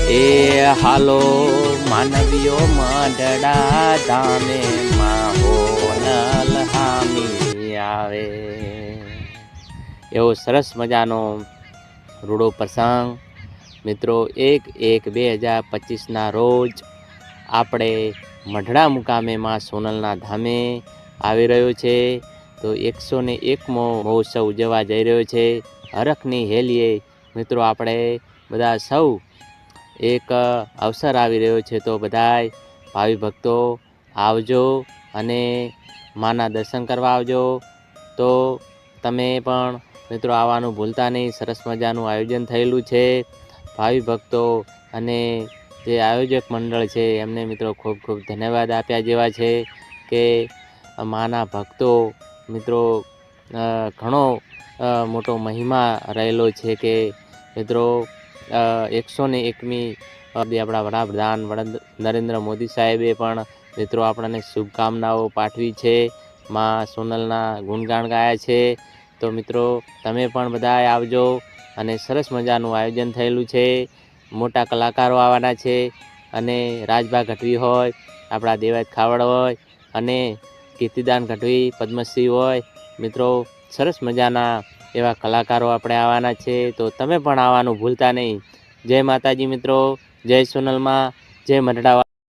એ હાલો માનવીઓ મંડળા ધામે માહોનલ હામી આવે એવો સરસ મજાનો રૂડો પ્રસંગ મિત્રો 1/1/2025ના રોજ આપણે મઢડા મુકામે માં સોનલના ધામે આવી રહ્યો છે। તો 101મો મહોત્સવ ઉજવવા જઈ રહ્યો છે। હરખની હેલીએ મિત્રો આપણે બધા સૌ એક અવસર આવી રહ્યો છે, તો બધાય ભાવિ ભક્તો આવજો અને માના દર્શન કરવા આવજો। તો તમે પણ મિત્રો આવવાનું ભૂલતા નહીં। સરસ મજાનું આયોજન થયેલું છે। ભાવિ ભક્તો અને જે આયોજક મંડળ છે એમને મિત્રો ખૂબ ખૂબ ધન્યવાદ આપ્યા જેવા છે કે માના ભક્તો મિત્રો ઘણો મોટો મહિમા રહેલો છે કે મિત્રો 101મી આપણા વડાપ્રધાન નરેન્દ્ર મોદી સાહેબે પણ મિત્રો આપણને શુભકામનાઓ પાઠવી છે। માં સોનલના ગુણગાન ગાયા છે। તો મિત્રો તમે પણ બધા આવજો અને સરસ મજાનું આયોજન થયેલું છે। મોટા કલાકારો આવવાના છે અને રાજભા ગઢવી હોય, આપણા દેવાજ ખાવડ હોય અને કીર્તિદાન ગઢવી પદ્મશ્રી હોય મિત્રો સરસ મજાના એવા કલાકારો આપણે આવવાના છે। તો તમે પણ આવવાનું ભૂલતા નહીં। જય માતાજી મિત્રો, જય સોનલમાં, જય મઢડા।